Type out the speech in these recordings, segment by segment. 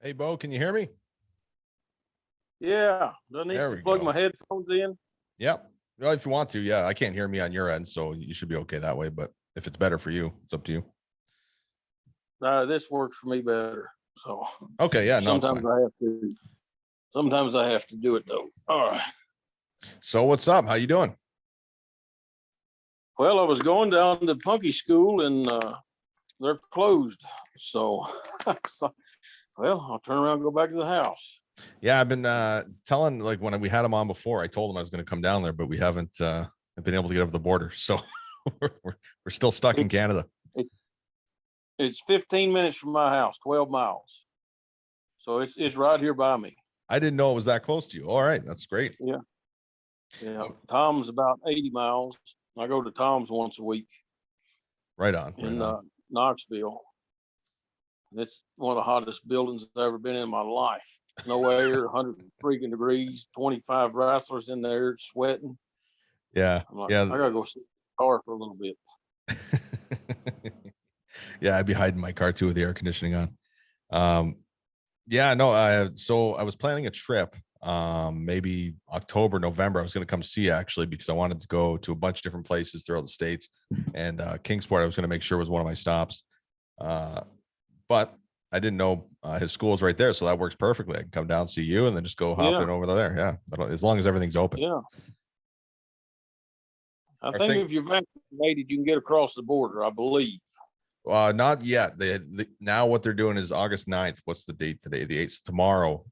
Hey, Beau, can you hear me? Yeah. Do I need There to we plug go. my headphones in? Yep. Well, if you want to, yeah, I can't hear me on your end, so you should be okay that way. But if it's better for you, it's up to you. This works for me better. So Okay, yeah, no, it's sometimes fine. I have to. Sometimes I have to do it though. All right. So what's up? How you doing? Well, I was going down to Punky School and they're closed. So, well, I'll turn around and go back to the house. Yeah, I've been telling like when we had him on before, I told him I was going to come down there, but we haven't been able to get over the border. So we're still stuck in It's Canada. it, it's 15 minutes from my house, 12 miles. So it's right here by me. I didn't know it was that close to you. All right, that's great. Yeah. Yeah. Oh, Tom's about 80 miles. I go to Tom's once a week right on, right in on. Knoxville. It's one of the hottest buildings I've ever been in my life. No air, 100 freaking degrees, 25 wrestlers in there sweating. Yeah, I'm like, yeah. I gotta go sit in the car for a little bit. Yeah, I'd be hiding my car too with the air conditioning on. Um, Yeah, no, so I was planning a trip, maybe October, November. I was going to come see you actually because I wanted to go to a bunch of different places throughout the states, and Kingsport I was going to make sure was one of my stops. Uh, but I didn't know his school is right there, so that works perfectly. I can come down, see you, and then just go hop Yeah, in over there. Yeah, as long as everything's open. yeah. I I think think if you're vaccinated, you can get across the border, I believe. not yet. Now what they're doing is August 9th. What's the date today? The 8th. Tomorrow,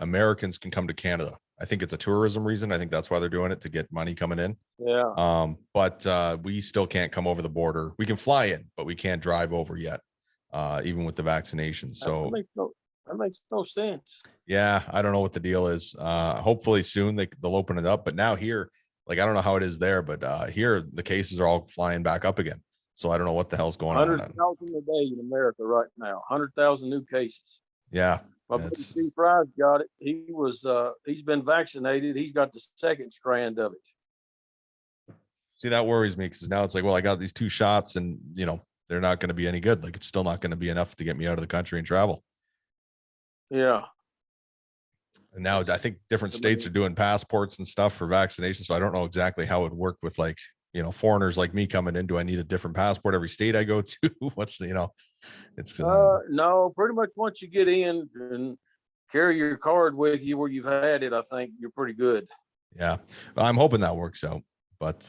Americans can come to Canada. I think it's a tourism reason. I think that's why they're doing it to get money coming in. Yeah. But we still can't come over the border. We can fly in, but we can't drive over yet, even with the vaccination. That So makes no sense. yeah, I don't know what the deal is. Hopefully soon they'll open it up. But now here, like I don't know how it is there, but here the cases are all flying back up again. So I don't know what the hell's going on. 100,000 a day in America right now. 100,000 new cases. Yeah, My buddy it's Steve Fry's got it. He's been vaccinated. He's got the second strand of it. see that worries me because now it's like, well, I got these two shots, and they're not going to be any good. Like it's still not going to be enough to get me out of the country and travel. Yeah. And now I think different states are doing passports and stuff for vaccination. So I don't know exactly how it would work with like, foreigners like me coming in. Do I need a different passport every state I go to? What's it's No, pretty much once you get in and carry your card with you where you've had it, I think you're pretty good. yeah, I'm hoping that works out. But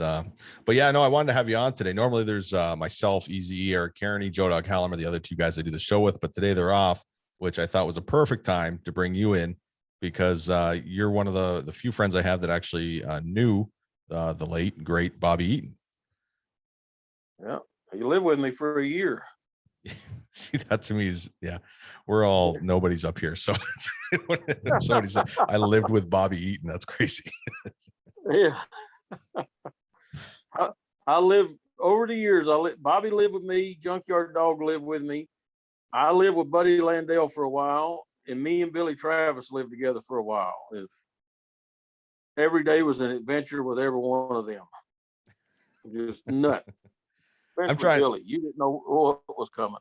yeah, no, I wanted to have you on today. Normally there's myself, Easy E, Eric Kearney, Joe Dog Hallam are the other two guys I do the show with, but today they're off, which I thought was a perfect time to bring you in because you're one of the few friends I have that actually knew the late great Bobby Eaton. Yeah. You lived with me for a year. See, that to me is, yeah, we're all nobodies up here. So somebody said I lived with Bobby Eaton. That's crazy. Yeah. I lived over the years. Bobby lived with me. Junkyard Dog lived with me. I lived with Buddy Landell for a while, and me and Billy Travis lived together for a while. Every day was an adventure with every one of them. Just nuts. I'm Especially trying. Billy. You didn't know what was coming.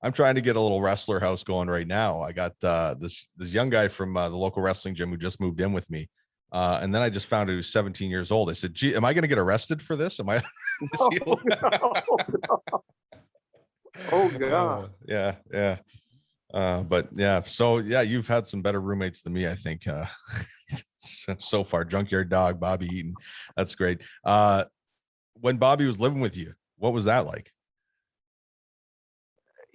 I'm trying to get a little wrestler house going right now. I got this young guy from the local wrestling gym who just moved in with me. And then I just found out he was 17 years old. I said, gee, am I going to get arrested for this? Am I? No. Oh, God. Yeah. Yeah. But yeah, so yeah, you've had some better roommates than me, I think, so far. Junkyard Dog, Bobby Eaton. That's great. When Bobby was living with you, what was that like?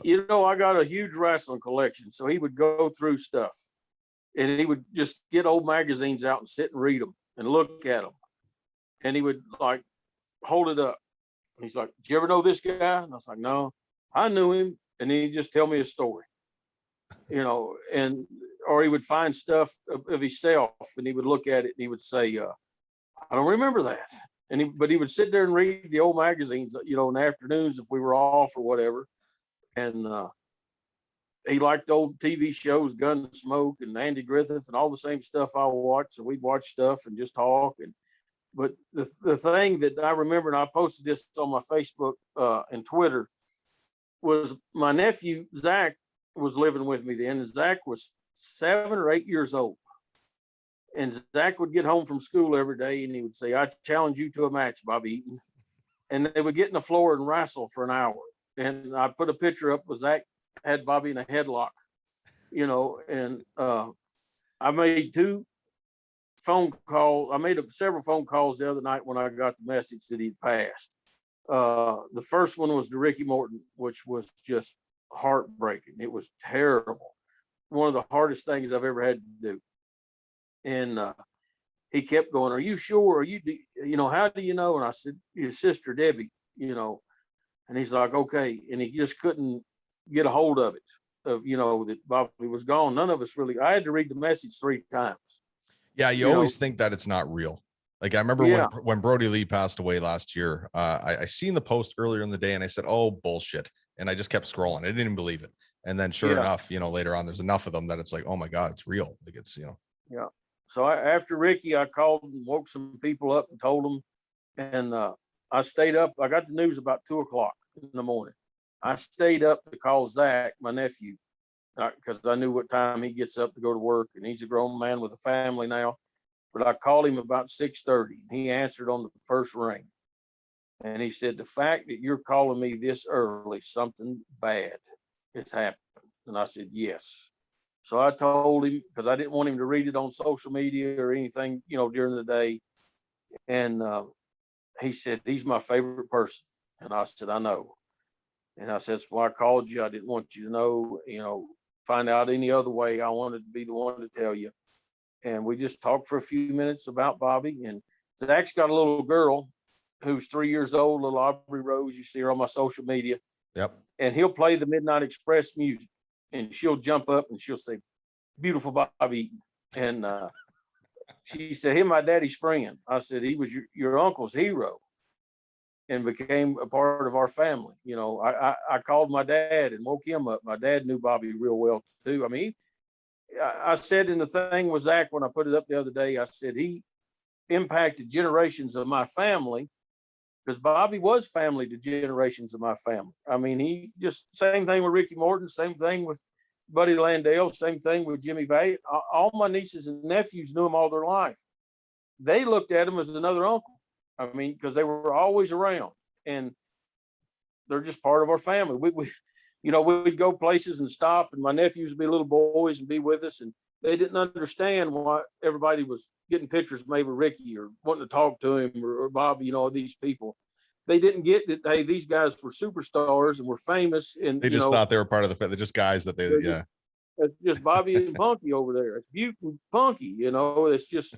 I got a huge wrestling collection. So he would go through stuff and he would just get old magazines out and sit and read them and look at them. And he would like hold it up. He's like, "Do you ever know this guy?" And I was like, "No, I knew him." And he'd just tell me a story, or he would find stuff of himself and he would look at it and he would say, "I don't remember that." But he would sit there and read the old magazines, in the afternoons if we were off or whatever. And he liked old TV shows, Gunsmoke and Andy Griffith and all the same stuff I watched. So we'd watch stuff and just talk. But the thing that I remember, and I posted this on my Facebook and Twitter, was my nephew Zach was living with me then, and Zach was 7 or 8 years old. And Zach would get home from school every day and he would say, I challenge you to a match, Bobby Eaton. And they would get in the floor and wrestle for an hour. And I put a picture up with Zach had Bobby in a headlock, and I made several phone calls the other night when I got the message that he'd passed. The first one was to Ricky Morton, which was just heartbreaking. It was terrible. One of the hardest things I've ever had to do. And he kept going, are you sure? Are you, how do you know? And I said, his sister, Debbie, and he's like, okay. And he just couldn't get a hold of it, that Bobby was gone. None of us really, I had to read the message 3 times. Yeah. You always think that it's not real. Like I remember when Brody Lee passed away last year, I seen the post earlier in the day and I said, oh, bullshit. And I just kept scrolling. I didn't even believe it. And then sure enough, later on, there's enough of them that it's like, oh my God, it's real. Like it's, Yeah. So after Ricky, I called and woke some people up and told them. And I stayed up. I got the news about 2:00 in the morning. I stayed up to call Zach, my nephew, because I knew what time he gets up to go to work. And he's a grown man with a family now. But I called him about 6:30. And he answered on the first ring. And he said, the fact that you're calling me this early, something bad has happened. And I said, yes. So I told him, because I didn't want him to read it on social media or anything, during the day. And he said, he's my favorite person. And I said, I know. And I said, that's why I called you. I didn't want you to know, find out any other way. I wanted to be the one to tell you. And we just talked for a few minutes about Bobby. And Zach's got a little girl who's 3 years old, little Aubrey Rose. You see her on my social media. Yep. And he'll play the Midnight Express music. And she'll jump up and she'll say, beautiful Bobby Eaton. And she said, him, my daddy's friend. I said, he was your uncle's hero and became a part of our family. I called my dad and woke him up. My dad knew Bobby real well too. I mean, I said in the thing with Zach, when I put it up the other day, I said, he impacted generations of my family because Bobby was family to generations of my family. I mean, he just, same thing with Ricky Morton, same thing with Buddy Landale, same thing with Jimmy Bay. All my nieces and nephews knew him all their life. They looked at him as another uncle. I mean, because they were always around and they're just part of our family. We'd go places and stop and my nephews would be little boys and be with us. And they didn't understand why everybody was getting pictures made with Ricky or wanting to talk to him or Bobby, these people. They didn't get that, hey, these guys were superstars and were famous. And they just thought they were part of they're just guys that they, yeah. It's just Bobby and Punky over there. It's Butte and Punky, it's just,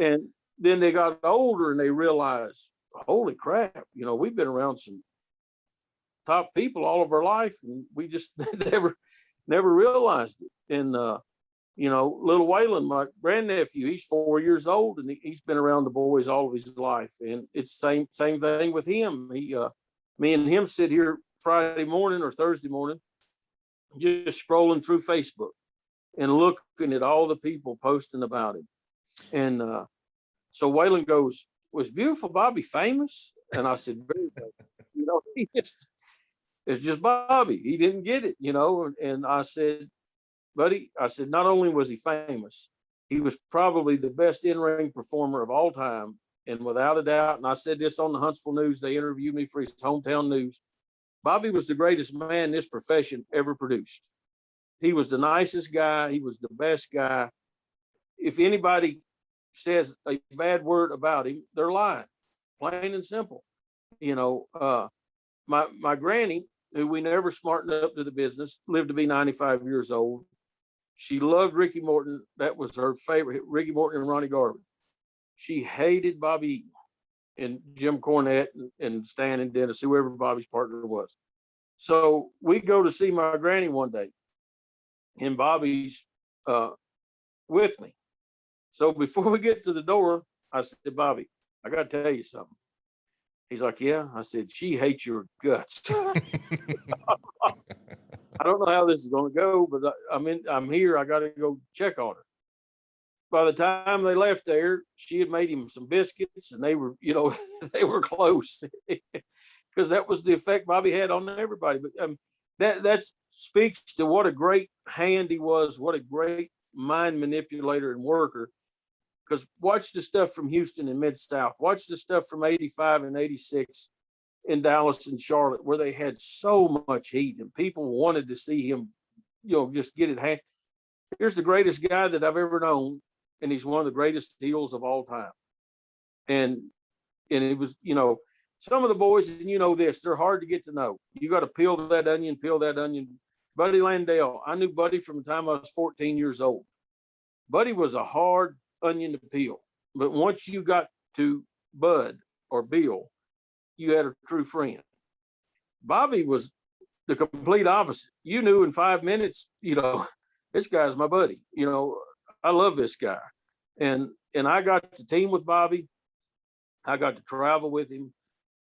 and then they got older and they realized, holy crap, we've been around some top people all of our life and we just never realized it. And, little Waylon, my grandnephew, he's 4 years old and he's been around the boys all of his life. And it's same thing with him. Me and him sit here Friday morning or Thursday morning, just scrolling through Facebook and looking at all the people posting about him. And so Waylon goes, was beautiful Bobby famous? And I said, very famous. It's just Bobby. He didn't get it, and I said, buddy, I said, not only was he famous, he was probably the best in-ring performer of all time. And without a doubt, and I said this on the Huntsville News, they interviewed me for his hometown news. Bobby was the greatest man this profession ever produced. He was the nicest guy. He was the best guy. If anybody says a bad word about him, they're lying, plain and simple. My granny, who we never smartened up to the business, lived to be 95 years old. She loved Ricky Morton. That was her favorite, Ricky Morton and Ronnie Garvin. She hated Bobby Eaton and Jim Cornette and Stan and Dennis, whoever Bobby's partner was. So we go to see my granny one day and Bobby's with me. So before we get to the door, I said, Bobby, I got to tell you something. He's like, yeah. I said, she hates your guts. I don't know how this is going to go, but I'm here. I got to go check on her. By the time they left there, she had made him some biscuits and they were, they were close because that was the effect Bobby had on everybody. But that's speaks to what a great hand he was, what a great mind manipulator and worker. Because watch the stuff from Houston and Mid-South. Watch the stuff from 85 and 86 in Dallas and Charlotte, where they had so much heat and people wanted to see him, just get it hand. Here's the greatest guy that I've ever known, and he's one of the greatest heels of all time. And it was, some of the boys, and this, they're hard to get to know. You got to peel that onion. Buddy Landale, I knew Buddy from the time I was 14 years old. Buddy was a hard onion to peel. But once you got to Bud or Bill, you had a true friend. Bobby was the complete opposite. You knew in 5 minutes, this guy's my buddy. I love this guy. And I got to team with Bobby. I got to travel with him.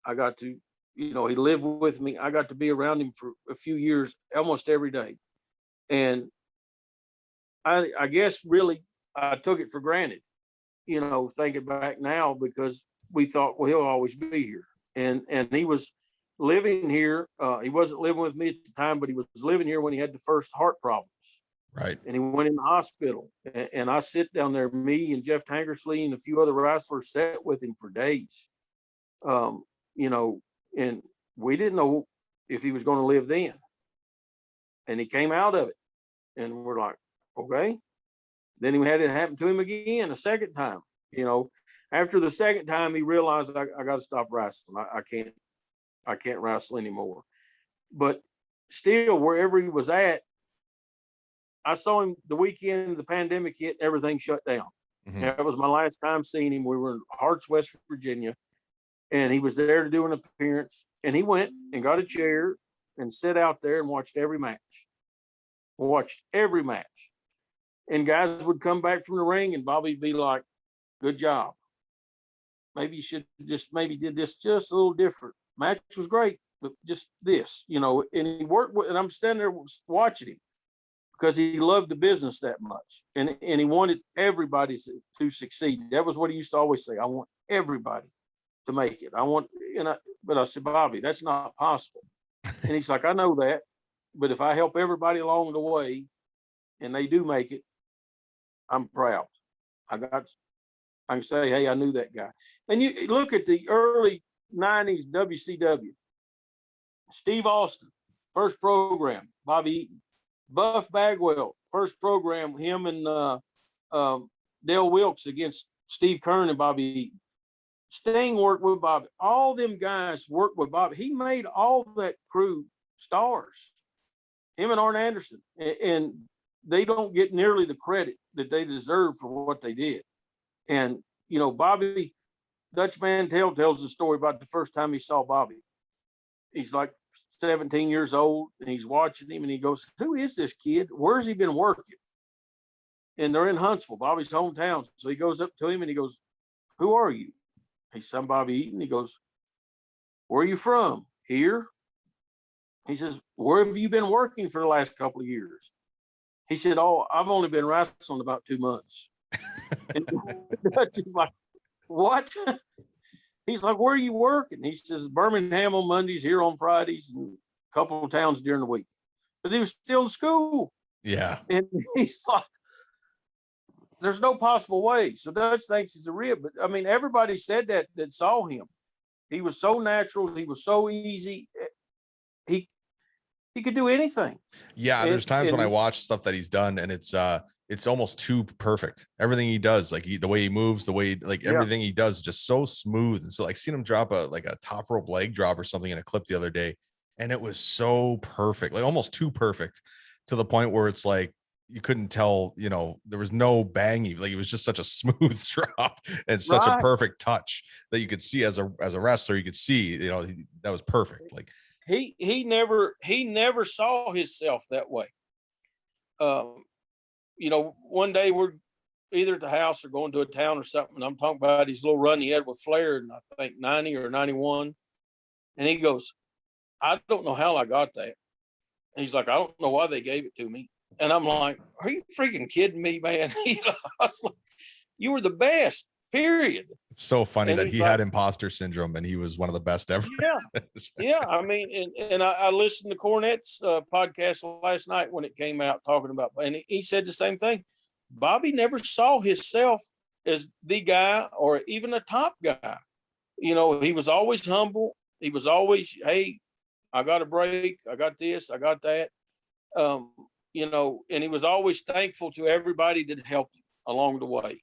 I got to, he lived with me. I got to be around him for a few years, almost every day. And I guess really I took it for granted, thinking back now, because we thought, well, he'll always be here. And he was living here. He wasn't living with me at the time, but he was living here when he had the first heart problems. Right. And he went in the hospital. And I sit down there, me and Jeff Tankersley and a few other wrestlers sat with him for days. And we didn't know if he was going to live then. And he came out of it. And we're like, okay. Then he had it happen to him again a second time. After the second time, he realized I got to stop wrestling. I can't wrestle anymore. But still, wherever he was at, I saw him the weekend the pandemic hit, everything shut down. Mm-hmm. That was my last time seeing him. We were in Harts, West Virginia, and he was there to do an appearance. And he went and got a chair and sat out there and watched every match. And guys would come back from the ring and Bobby'd be like, good job. Maybe you should just did this just a little different. Match was great, but just this, and he worked with, and I'm standing there watching him because he loved the business that much. And he wanted everybody to succeed. That was what he used to always say. I want everybody to make it. But I said, Bobby, that's not possible. And he's like, I know that, but if I help everybody along the way and they do make it, I'm proud. I can say, hey, I knew that guy. And you look at the early 90s WCW. Steve Austin, first program, Bobby Eaton. Buff Bagwell, first program, him and Dale Wilkes against Steve Kern and Bobby Eaton. Sting worked with Bobby. All them guys worked with Bobby. He made all that crew stars. Him and Arn Anderson. And they don't get nearly the credit that they deserve for what they did. And, Bobby, Dutch Mantel tells the story about the first time he saw Bobby. He's like 17 years old and he's watching him and he goes, who is this kid? Where's he been working? And they're in Huntsville, Bobby's hometown. So he goes up to him and he goes, who are you? He's some Bobby Eaton. He goes, where are you from? Here. He says, where have you been working for the last couple of years? He said, oh, I've only been wrestling about 2 months. And Dutch is like, what? He's like, where are you working? He says, Birmingham on Mondays, here on Fridays, and a couple of towns during the week. But he was still in school. Yeah. And he's like, there's no possible way. So Dutch thinks he's a rib. But, I mean, everybody said that saw him. He was so natural. He was so easy. He could do anything. Yeah, there's times when I watch stuff that he's done, and it's almost too perfect. Everything he does, like the way he moves, the way everything he does is just so smooth. And so like seen him drop a top rope leg drop or something in a clip the other day, and it was so perfect, like almost too perfect to the point where it's like you couldn't tell, there was no banging. Like it was just such a smooth drop and such a perfect touch that you could see as a wrestler, you could see, that was perfect. Like he never saw himself that way. One day we're either at the house or going to a town or something. And I'm talking about his little run he had with Flair in, I think, 90 or 91. And he goes, I don't know how I got that. And he's like, I don't know why they gave it to me. And I'm like, are you freaking kidding me, man? I was like, you were the best. period. It's so funny And that he's he like, had imposter syndrome and he was one of the best ever. yeah, yeah. I mean, and I listened to Cornette's podcast last night when it came out talking about, and he said the same thing. Bobby never saw himself as the guy or even a top guy. You know, he was always humble. He was always, hey, I got a break. I got this. I got that. You know, and he was always thankful to everybody that helped him along the way.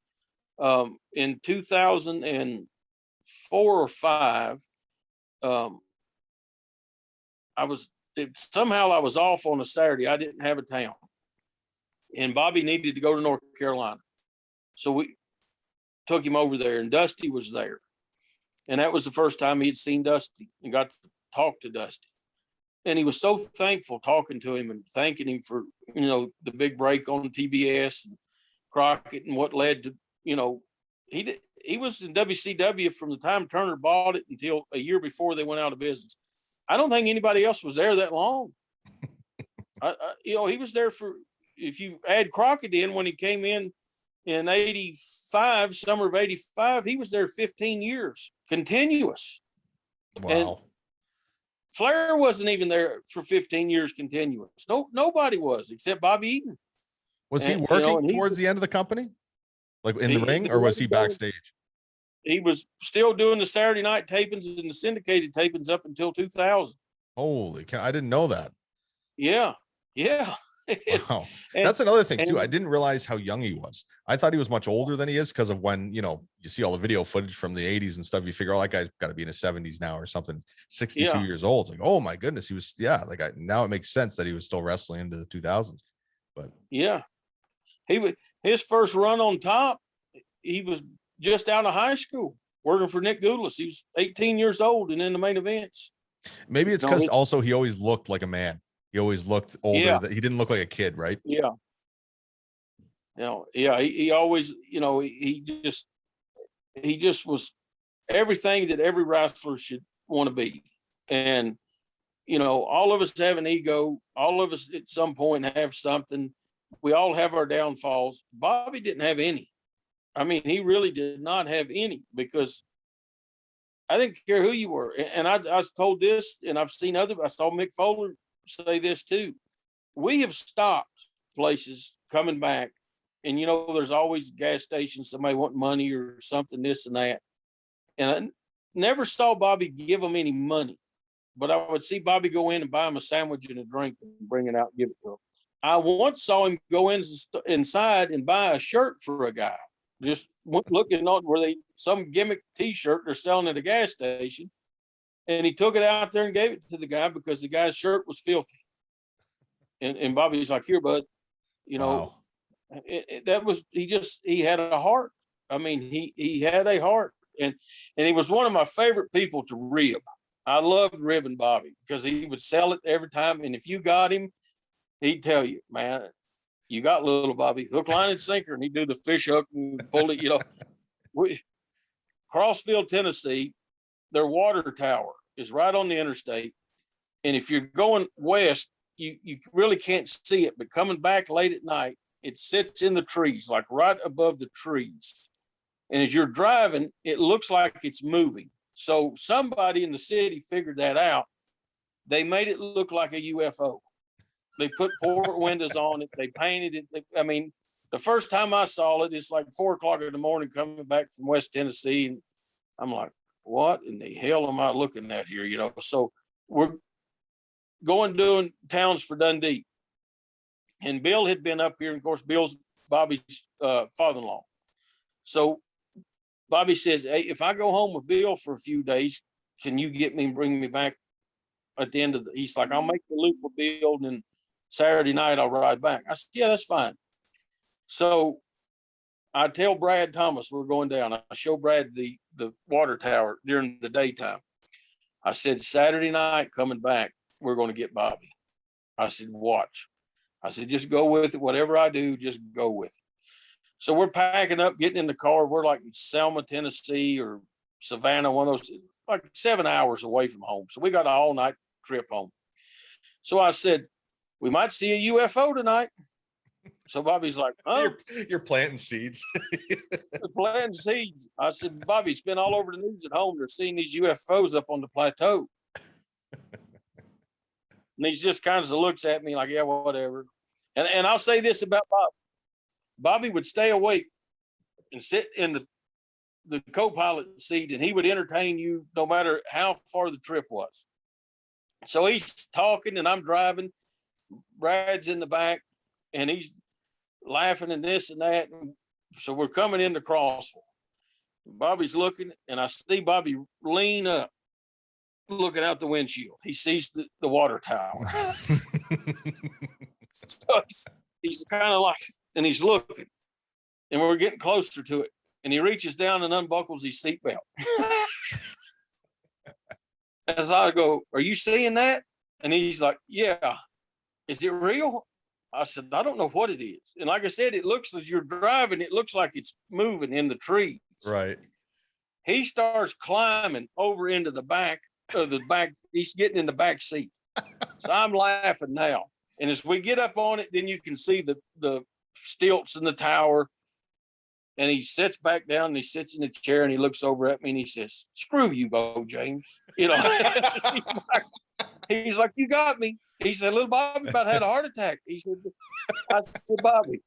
In 2004 or 5, um, somehow I was off on a Saturday. I didn't have a town, and Bobby needed to go to North Carolina, so we took him over there, and Dusty was there, and that was the first time he'd seen Dusty and got to talk to Dusty, and he was so thankful talking to him and thanking him for the big break on TBS and Crockett and what led to he was in WCW from the time Turner bought it until a year before they went out of business. I don't think anybody else was there that long. He was there for, if you add Crockett in when he came in 85, summer of 85, he was there 15 years continuous. Wow. And Flair wasn't even there for 15 years continuous. Nobody was except Bobby Eaton. Was he working towards the end of the company? Like in the ring, or was he backstage? He was still doing the Saturday night tapings and the syndicated tapings up until 2000. Holy cow. I didn't know that. Yeah. Yeah. Wow. That's another thing too. I didn't realize how young he was. I thought he was much older than he is because of when, you see all the video footage from the 80s and stuff. You figure, oh, that guy's got to be in his 70s now or something, 62 years old. It's like, oh my goodness. He was, now it makes sense that he was still wrestling into the 2000s. But yeah, his first run on top, he was just out of high school working for Nick Goulas. He was 18 years old and in the main events. Maybe it's because also he always looked like a man. He always looked older. That he didn't look like a kid, right? Yeah. He always, he just was everything that every wrestler should want to be. And, all of us have an ego. All of us at some point have something. We all have our downfalls. Bobby didn't have any. I mean, he really did not have any, because I didn't care who you were. And I was told this, and I saw Mick Foley say this too. We have stopped places coming back, and there's always gas stations, somebody wanting money or something, this and that. And I never saw Bobby give them any money, but I would see Bobby go in and buy him a sandwich and a drink and bring it out and give it to him. I once saw him go inside and buy a shirt for a guy. Just looking on some gimmick T-shirt they're selling at a gas station, and he took it out there and gave it to the guy because the guy's shirt was filthy. And Bobby's like, "Here, bud," Wow. He had a heart. I mean, he had a heart, and he was one of my favorite people to rib. I loved ribbing Bobby because he would sell it every time, and if you got him, he'd tell you, "Man, you got little Bobby, hook, line, and sinker," and he'd do the fish hook and pull it. Crossville, Tennessee, their water tower is right on the interstate, and if you're going west, you really can't see it, but coming back late at night, it sits in the trees, like right above the trees. And as you're driving, it looks like it's moving. So somebody in the city figured that out. They made it look like a UFO. They put port windows on it. They painted it. The first time I saw it, it's like 4:00 in the morning coming back from West Tennessee. And I'm like, what in the hell am I looking at here? So we're doing towns for Dundee. And Bill had been up here. And of course, Bill's Bobby's father-in-law. So Bobby says, "Hey, if I go home with Bill for a few days, can you get me and bring me back at the end of he's like, I'll make the loop with Bill, and then Saturday night I'll ride back." I said, "Yeah, that's fine." So I tell Brad Thomas we're going down. I show Brad the water tower during the daytime. I said, "Saturday night coming back, we're going to get Bobby." I said, "Watch." I said, "Just go with it. Whatever I do, just go with it." So we're packing up, getting in the car. We're like in Selma, Tennessee, or Savannah, one of those, like 7 hours away from home. So we got an all-night trip home. So I said, "We might see a UFO tonight." So Bobby's like, huh? You're planting seeds. Planting seeds. I said, Bobby, it's been all over the news at home. They're seeing these UFOs up on the plateau. And he just kind of looks at me like, yeah, whatever. And I'll say this about Bob. Bobby would stay awake and sit in the co-pilot seat, and he would entertain you no matter how far the trip was. So he's talking and I'm driving. Brad's in the back and he's laughing and this and that. And so we're coming into Crossville. Bobby's looking and I see Bobby lean up, looking out the windshield. He sees the water tower. So he's kind of like, and he's looking, and we're getting closer to it. And he reaches down and unbuckles his seatbelt. As I go, are you seeing that? And he's like, yeah. Is it real? I said, I don't know what it is. And like I said, it looks, as you're driving, it looks like it's moving in the trees. Right. He starts climbing over into the back of the back. He's getting in the back seat. So I'm laughing now. And as we get up on it, then you can see the stilts in the tower. And he sits back down and he sits in the chair and he looks over at me and he says, screw you, Beau James. You know, he's like, you got me. He said, little Bobby about had a heart attack. He said, I said, Bobby,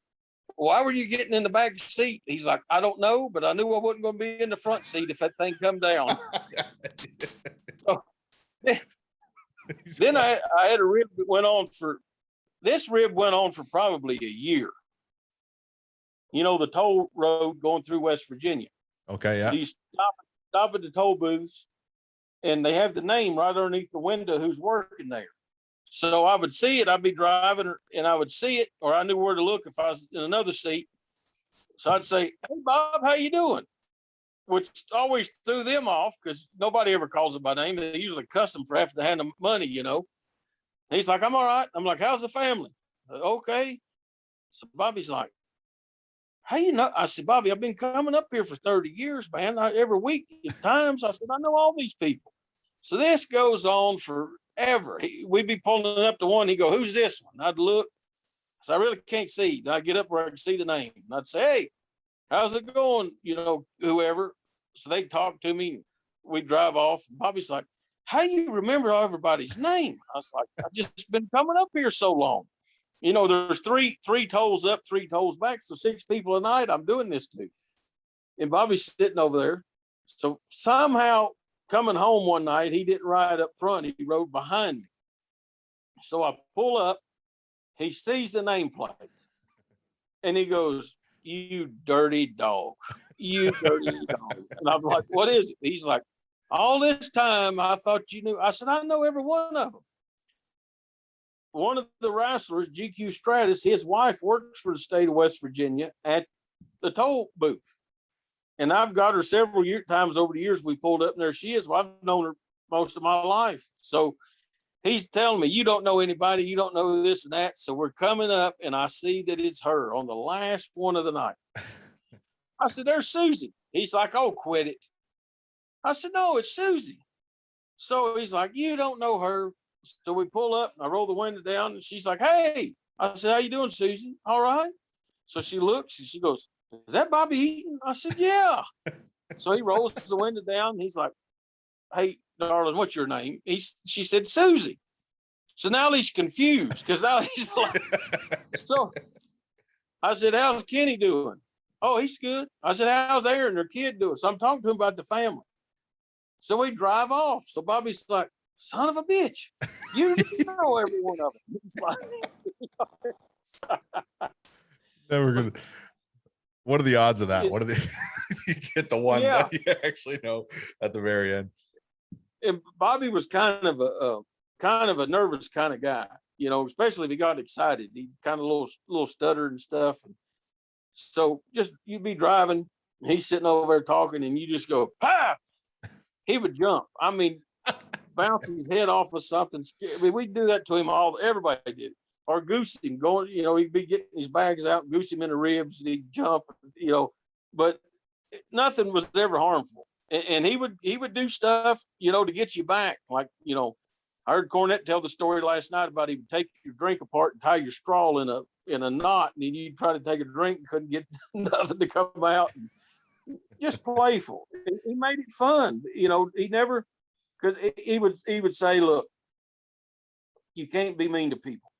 why were you getting in the back seat? He's like, I don't know, but I knew I wasn't going to be in the front seat if that thing come down. So, then I had a rib that went on for, this rib went on for probably a year. You know, the toll road going through West Virginia. Okay, yeah. So you stop at the toll booths, and they have the name right underneath the window who's working there. So I would see it. I'd be driving, and I would see it, or I knew where to look if I was in another seat. So I'd say, hey, Bob, how you doing? Which always threw them off because nobody ever calls them by name. They usually cuss them for having to hand them money, you know. And he's like, I'm all right. I'm like, how's the family? Okay. So Bobby's like, how you know? I said, Bobby, I've been coming up here for 30 years, man. Every week at times. I said, I know all these people. So this goes on forever. We'd be pulling up to one. He'd go, who's this one? I'd look. So I really can't see. I'd get up where I can see the name. And I'd say, hey, how's it going? You know, whoever. So they'd talk to me. We'd drive off. Bobby's like, how you remember everybody's name? I was like, I've just been coming up here so long. You know, there's three tolls up, 3 tolls back. So 6 people a night I'm doing this to. And Bobby's sitting over there. So somehow coming home one night, he didn't ride up front. He rode behind me. So I pull up. He sees the nameplate. And he goes, you dirty dog. You dirty dog. And I'm like, what is it? He's like, all this time I thought you knew. I said, I know every one of them. One of the wrestlers, GQ Stratus, his wife works for the state of West Virginia at the toll booth. And I've got her several times over the years. We pulled up and there she is. Well, I've known her most of my life. So he's telling me, you don't know anybody. You don't know this and that. So we're coming up and I see that it's her on the last one of the night. I said, there's Susie. He's like, oh, quit it. I said, no, it's Susie. So he's like, you don't know her. So we pull up and I roll the window down and she's like, hey. I said, how you doing, Susie? All right. So she looks and she goes, is that Bobby Eaton? I said, yeah. So he rolls the window down and he's like, hey, darling, what's your name? She said, Susie. So now he's confused because now he's like, so I said, how's Kenny doing? Oh, he's good. I said, how's Aaron, their kid, doing? So I'm talking to him about the family. So we drive off. So Bobby's like, son of a bitch, you know every one of them. Like, Never gonna. What are the odds of that? What are the? You get the one that you actually know at the very end. And Bobby was kind of a nervous kind of guy, you know, especially if he got excited. He kind of little stutter and stuff. And so just you'd be driving, and he's sitting over there talking, and you just go, "Pa!" He would jump. I mean, bouncing his head off of something. I mean, we'd do that to him everybody did. Or goose him going, you know, he'd be getting his bags out, goose him in the ribs, and he'd jump, you know, but nothing was ever harmful. And he would do stuff, you know, to get you back. Like, you know, I heard Cornette tell the story last night about he would take your drink apart and tie your straw in a knot, and then you try to take a drink and couldn't get nothing to come out. And just playful. He made it fun. You know, he never, because he would say, look, you can't be mean to people.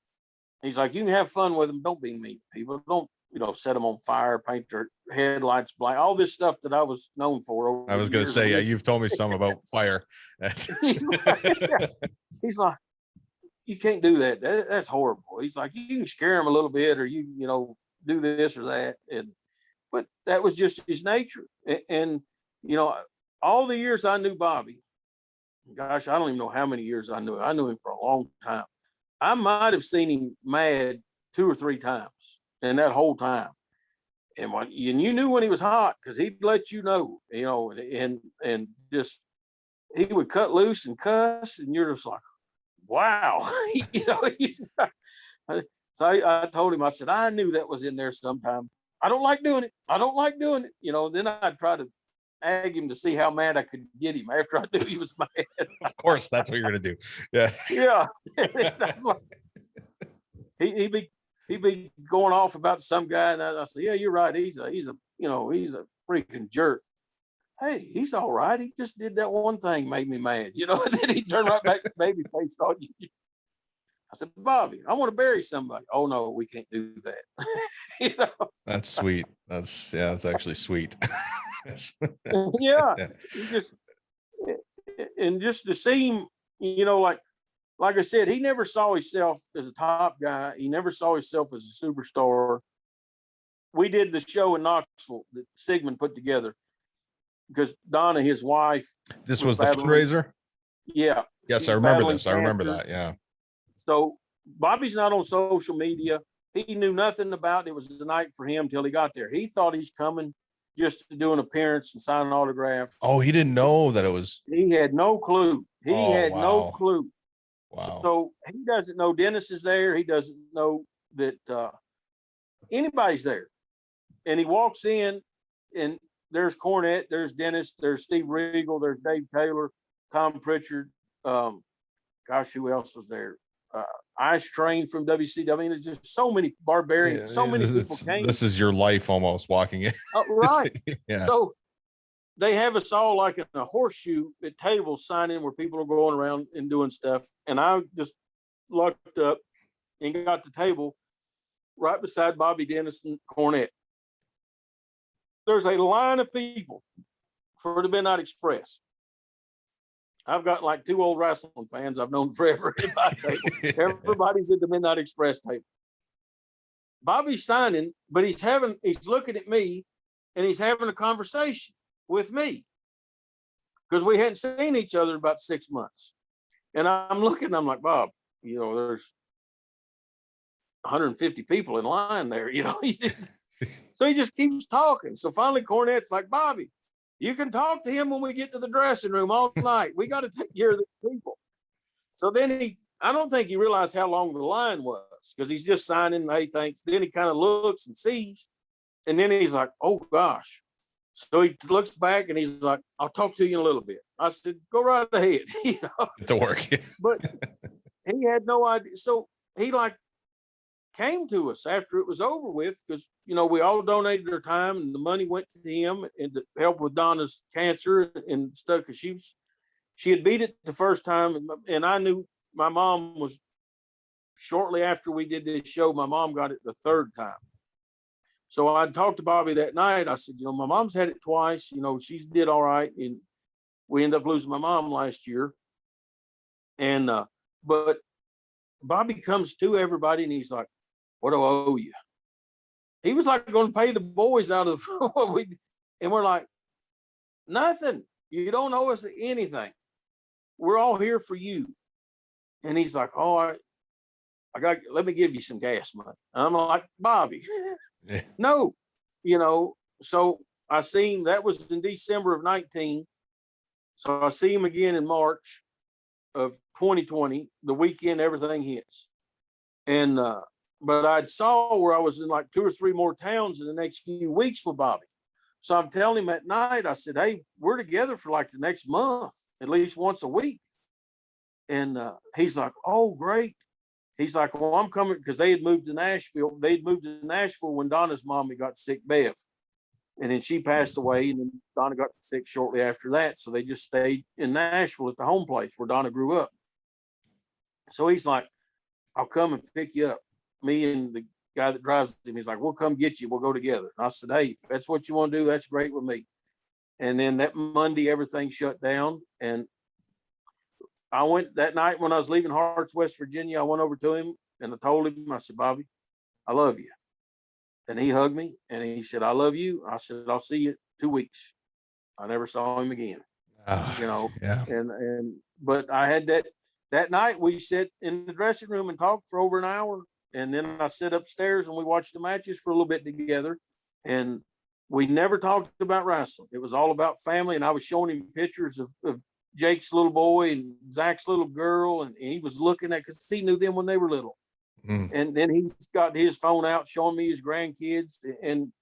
He's like, you can have fun with them. Don't be mean to people. Don't, you know, set them on fire, paint their headlights black, all this stuff that I was known for. I was going to say, yeah, you've told me some about fire. He's like, you can't do that. That's horrible. He's like, you can scare him a little bit, or you know, do this or that. But that was just his nature. And, you know, all the years I knew Bobby, gosh, I don't even know how many years I knew him. I knew him for a long time. I might have seen him mad 2 or 3 times in that whole time. And you knew when he was hot, because he'd let you know, and just, he would cut loose and cuss, and you're just like, wow. So I told him, I said, I knew that was in there sometime. I don't like doing it. I don't like doing it. Then I'd try to ag him to see how mad I could get him after I knew he was mad. Of course, that's what you're going to do. Yeah. Yeah. That's like, he'd be going off about some guy, and I said, yeah, you're right. He's a freaking jerk. Hey, he's all right. He just did that one thing, made me mad, and then he turned right back to baby face on you. I said, Bobby, I want to bury somebody. Oh no, we can't do that. That's sweet. That's actually sweet. Yeah. Just to see him, like I said, he never saw himself as a top guy. He never saw himself as a superstar. We did the show in Knoxville that Sigmund put together because Donna, his wife. This was the fundraiser? Yeah. Yes, I remember this. I remember that. Yeah. So Bobby's not on social media. He knew nothing about it. It was the night for him till he got there. He thought he's coming just to do an appearance and sign an autograph. Oh, he didn't know that it was. He had no clue. He had no clue. Wow. So he doesn't know Dennis is there. He doesn't know that anybody's there. And he walks in, and there's Cornette, there's Dennis, there's Steve Regal, there's Dave Taylor, Tom Pritchard. Gosh, who else was there? Ice Train from WCW. I mean, there's just so many barbarians, so many people came. This is your life almost walking in. Right. Yeah. So they have us all like in a horseshoe at tables signing where people are going around and doing stuff. And I just looked up and got the table right beside Bobby Dennis and Cornette. There's a line of people for the Midnight Express. I've got like 2 old wrestling fans I've known forever at my table. Everybody's at the Midnight Express table. Bobby's signing, but he's looking at me, and he's having a conversation with me because we hadn't seen each other about 6 months. And I'm looking, I'm like, Bob, there's 150 people in line there, So he just keeps talking. So finally Cornette's like, Bobby, you can talk to him when we get to the dressing room all night. We got to take care of the people. So then I don't think he realized how long the line was because he's just signing, hey, thanks. Then he kind of looks and sees, and then he's like, oh gosh. So he looks back and he's like, I'll talk to you in a little bit. I said, go right ahead. To work. But he had no idea. So he came to us after it was over with because, we all donated our time and the money went to him and to help with Donna's cancer and stuff because she had beat it the first time. And I knew my mom was shortly after we did this show, my mom got it the 3rd time. So I talked to Bobby that night. I said, my mom's had it twice. She's did all right. And we ended up losing my mom last year. And, but Bobby comes to everybody and he's like, what do I owe you? He was like going to pay the boys out of what and we're like, nothing. You don't owe us anything. We're all here for you. And he's like, oh, let me give you some gas money. And I'm like, Bobby, no, so I seen that was in December of 19. So I see him again in March of 2020, the weekend everything hits. And, but I'd saw where I was in like 2 or 3 more towns in the next few weeks with Bobby. So I'm telling him at night, I said, hey, we're together for like the next month, at least once a week. And he's like, oh, great. He's like, well, I'm coming because they had moved to Nashville. They'd moved to Nashville when Donna's mommy got sick, Bev. And then she passed away, and then Donna got sick shortly after that. So they just stayed in Nashville at the home place where Donna grew up. So he's like, I'll come and pick you up. Me and the guy that drives him, he's like, we'll come get you. We'll go together. And I said, hey, if that's what you want to do, that's great with me. And then that Monday, everything shut down. And I went that night when I was leaving Hearts, West Virginia. I went over to him and I told him, I said, Bobby, I love you. And he hugged me and he said, I love you. I said, I'll see you in 2 weeks. I never saw him again. You know, Yeah. But I had that night we sat in the dressing room and talked for over an hour. And then I sit upstairs and we watched the matches for a little bit together. And we never talked about wrestling. It was all about family. And I was showing him pictures of Jake's little boy and Zach's little girl. And he was looking at, because he knew them when they were little. Mm. And then he's got his phone out showing me his grandkids. And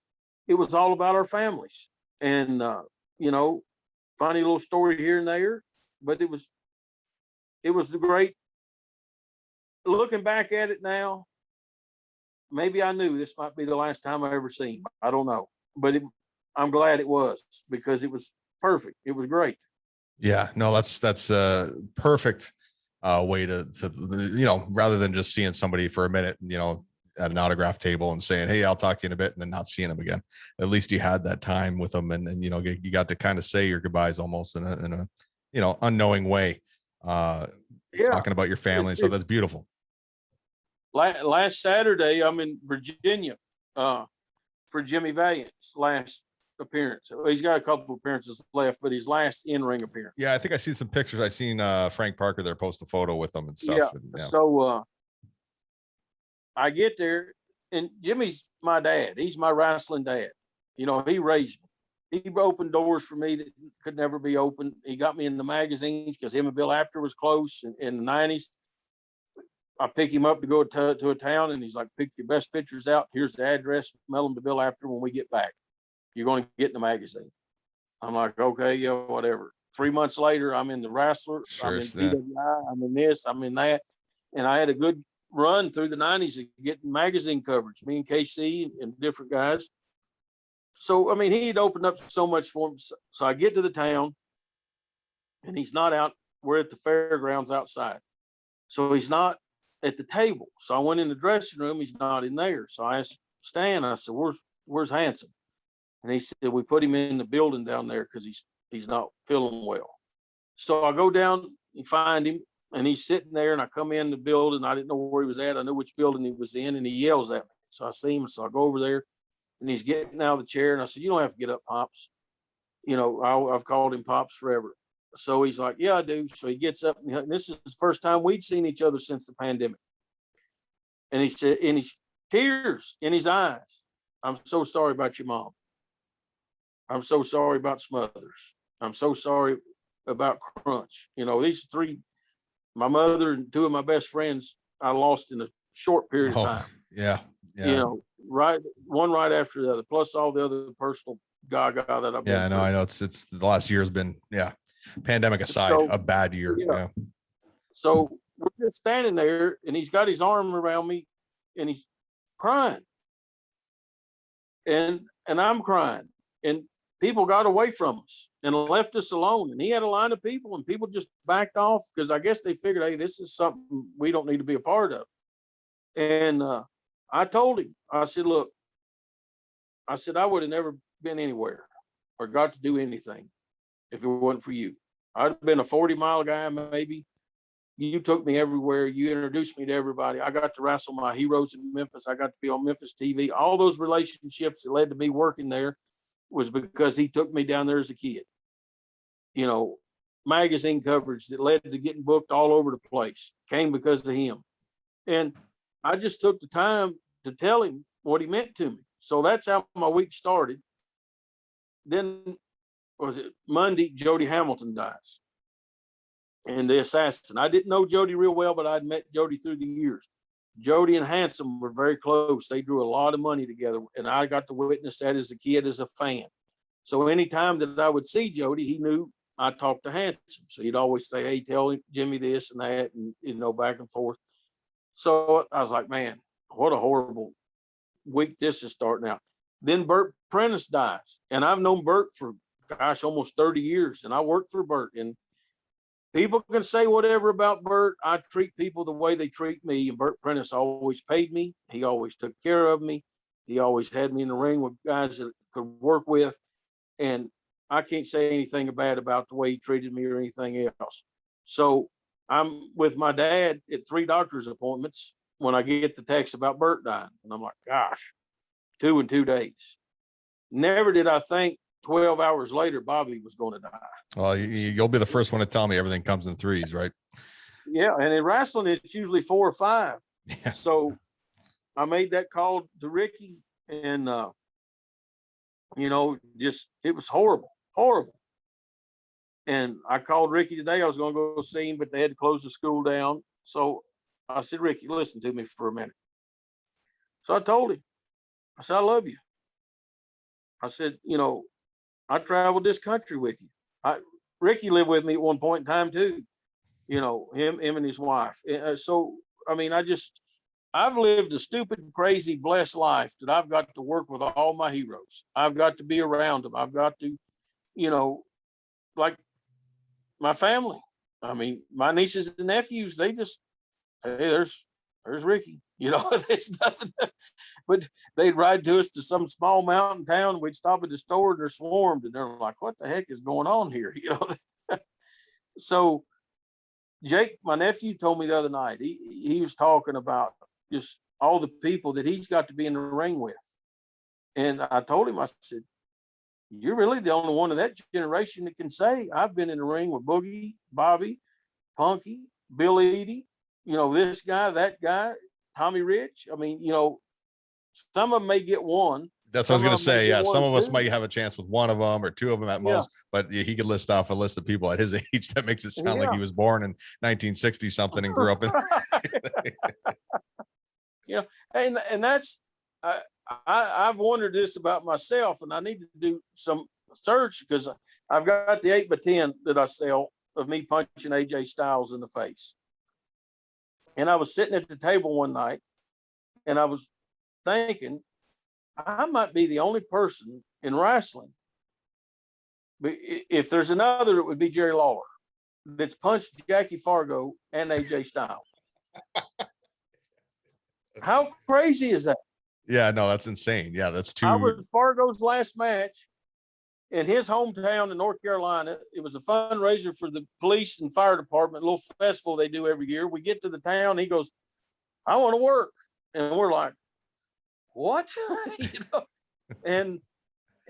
it was all about our families. And, you know, funny little story here and there. But it was the great. Looking back at it now, maybe I knew this might be the last time I ever seen him. I don't know. But I'm glad it was, because it was perfect. It was great. Yeah, no, that's a perfect way to, you know, rather than just seeing somebody for a minute, you know, at an autograph table and saying, hey, I'll talk to you in a bit, and then not seeing them again. At least you had that time with them, and you know, you got to kind of say your goodbyes almost in a you know, unknowing way, talking about your family. So that's beautiful. Last Saturday, I'm in Virginia for Jimmy Valiant's last appearance. He's got a couple of appearances left, but his last in-ring appearance. Yeah, I think I see some pictures. I seen Frank Parker there post a photo with them and stuff. Yeah. And, yeah. So I get there, and Jimmy's my dad. He's my wrestling dad. You know, he raised me. He opened doors for me that could never be opened. He got me in the magazines because him and Bill Apter was close in the 90s. I pick him up to go to a town, and he's like, pick your best pictures out. Here's the address. Mail them to Bill Apter when we get back. You're going to get in the magazine. I'm like, okay, yeah, whatever. 3 months later, I'm in the Wrestler. Sure, I'm in yeah. PWI. I'm in this. I'm in that. And I had a good run through the 90s of getting magazine coverage, me and KC and different guys. So, I mean, he'd opened up so much for him. So I get to the town, and he's not out. We're at the fairgrounds outside. So he's not at the table. So I went in the dressing room. He's not in there. So I asked Stan, I said, where's Hanson? And he said, we put him in the building down there because he's not feeling well. So I go down and find him, and he's sitting there, and I come in the building. I didn't know where he was at. I knew which building he was in, and he yells at me. So I see him. So I go over there, and he's getting out of the chair. And I said, you don't have to get up, Pops. You know, I've called him Pops forever. So he's like, yeah, I do. So he gets up, and this is the first time we'd seen each other since the pandemic. And he said, and he's tears in his eyes. I'm so sorry about your mom. I'm so sorry about Smothers. I'm so sorry about Crunch. You know, these three, my mother and two of my best friends, I lost in a short period of time. Yeah. Yeah. You know, one right after the other, plus all the other personal gaga that I've been Yeah, no, through. I know it's the last year has been, pandemic aside, a bad year. Yeah. So we're just standing there, and he's got his arm around me, and he's crying. And I'm crying. And people got away from us and left us alone. And he had a line of people, and people just backed off because I guess they figured, hey, this is something we don't need to be a part of. And I told him, I said, look, I would have never been anywhere or got to do anything if it wasn't for you. I'd have been a 40-mile guy, maybe. You took me everywhere. You introduced me to everybody. I got to wrestle my heroes in Memphis. I got to be on Memphis TV. All those relationships that led to me working there was because he took me down there as a kid. You know, magazine coverage that led to getting booked all over the place came because of him. And I just took the time to tell him what he meant to me. So that's how my week started. Then was it Monday, Jody Hamilton dies. And the assassin. I didn't know Jody real well, but I'd met Jody through the years. Jody and Handsome were very close. They drew a lot of money together, and I got to witness that as a kid, as a fan. So anytime that I would see Jody, he knew I talked to Handsome. So he'd always say, hey, tell Jimmy this and that, and, back and forth. So I was like, man, what a horrible week this is starting out. Then Bert Prentice dies. And I've known Bert for, gosh, almost 30 years. And I worked for Bert. And people can say whatever about Bert. I treat people the way they treat me. And Bert Prentice always paid me. He always took care of me. He always had me in the ring with guys that could work with. And I can't say anything bad about the way he treated me or anything else. So I'm with my dad at 3 doctor's appointments when I get the text about Bert dying. And I'm like, gosh, 2 in 2 days. Never did I think 12 hours later Bobby was going to die. Well, you'll be the first one to tell me everything comes in threes, right? Yeah. And in wrestling, it's usually 4 or 5. Yeah. So I made that call to Ricky, and, just, it was horrible, horrible. And I called Ricky today. I was going to go see him, but they had to close the school down. So I said, Ricky, listen to me for a minute. So I told him, I said, I love you. I said, I traveled this country with you. Ricky lived with me at one point in time too, him and his wife. So, I mean, I've lived a stupid, crazy, blessed life that I've got to work with all my heroes. I've got to be around them. I've got to, like my family. I mean, my nieces and nephews, they just, hey, there's Ricky, there's nothing, but they'd ride to us to some small mountain town. We'd stop at the store and they're swarmed, and they're like, what the heck is going on here? So Jake, my nephew, told me the other night, he was talking about just all the people that he's got to be in the ring with. And I told him, I said, you're really the only one of that generation that can say I've been in the ring with Boogie, Bobby, Punky, Bill Eady, this guy, that guy, Tommy Rich. I mean, some of them may get one. That's what I was going to say. Yeah, some of us 2. might have a chance with one of them or 2 of them at most, but he could list off a list of people at his age. That makes it sound like he was born in 1960 something and grew up in. And that's, I've wondered this about myself, and I need to do some search because I've got the 8x10 that I sell of me punching AJ Styles in the face. And I was sitting at the table one night and I was thinking, I might be the only person in wrestling, but if there's another, it would be Jerry Lawler, that's punched Jackie Fargo and AJ Styles. How crazy is that? Yeah, no, that's insane. Yeah, that's too. I was Fargo's last match in his hometown in North Carolina. It was a fundraiser for the police and fire department, a little festival they do every year. We get to the town. He goes, I want to work. And we're like, what? And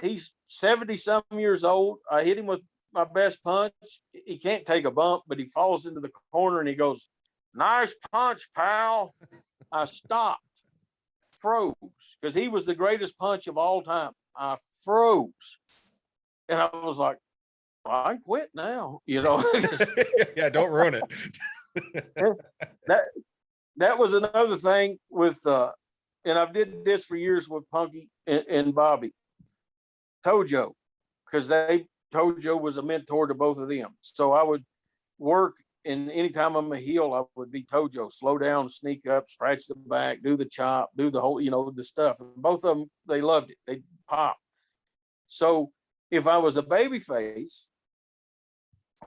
he's 70 some years old. I hit him with my best punch. He can't take a bump, but he falls into the corner and he goes, nice punch, pal. I stopped, froze, because he was the greatest punch of all time. I froze. And I was like, well, I can quit now, Yeah, don't ruin it. That was another thing with, and I've did this for years with Punky and Bobby. Tojo, because Tojo was a mentor to both of them. So I would work, and anytime I'm a heel, I would be Tojo, slow down, sneak up, scratch the back, do the chop, do the whole, the stuff. And both of them, they loved it. They pop. So if I was a baby face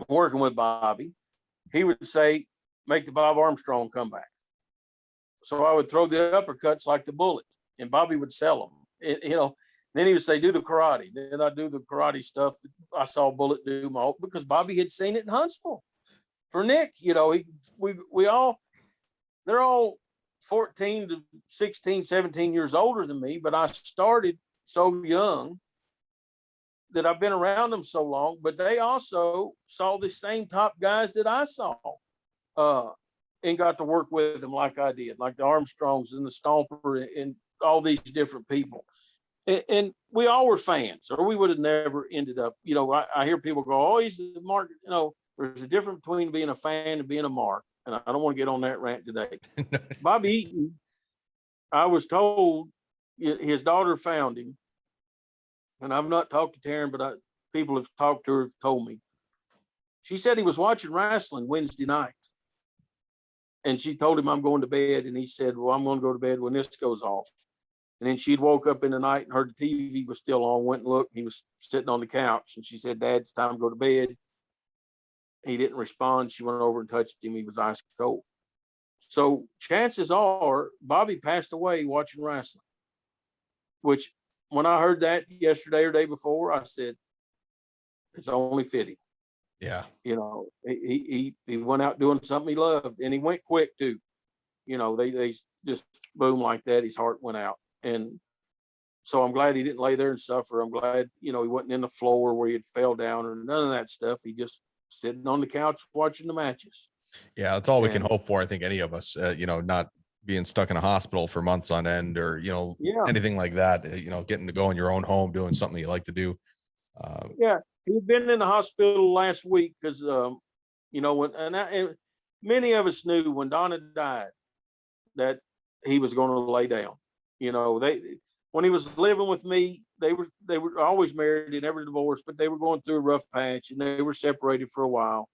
working with Bobby, he would say, make the Bob Armstrong comeback. So I would throw the uppercuts like the Bullet, and Bobby would sell them. Then he would say, do the karate. Then I do the karate stuff that I saw Bullet do because Bobby had seen it in Huntsville. For Nick, they're all 14 to 16, 17 years older than me, but I started so young that I've been around them so long, but they also saw the same top guys that I saw, and got to work with them like I did, like the Armstrongs and the Stomper and all these different people. And we all were fans, or we would have never ended up, I hear people go, oh, he's a mark. There's a difference between being a fan and being a mark. And I don't want to get on that rant today. Bobby Eaton, I was told his daughter found him. And I've not talked to Taryn, but people have talked to her, have told me She said he was watching wrestling Wednesday night. And she told him, I'm going to bed. And he said, well, I'm going to go to bed when this goes off. And then she'd woke up in the night and heard the TV was still on, went and looked. He was sitting on the couch. And she said, Dad, it's time to go to bed. He didn't respond. She went over and touched him. He was ice cold. So chances are Bobby passed away watching wrestling, which when I heard that yesterday or day before, I said, it's only fitting. Yeah. You know, he went out doing something he loved, and he went quick too. You know, they just boom like that. His heart went out. And so I'm glad he didn't lay there and suffer. I'm glad, you know, he wasn't in the floor where he had fell down or none of that stuff. He just sitting on the couch watching the matches. Yeah. That's all we can And hope for. I think any of us, you know, not being stuck in a hospital for months on end or, you know, yeah, anything like that, you know, getting to go in your own home, doing something you like to do. yeah, he'd been in the hospital last week because, you know, and many of us knew when Donna died that he was going to lay down. You know, when he was living with me, they were always married and never divorced, but they were going through a rough patch and they were separated for a while.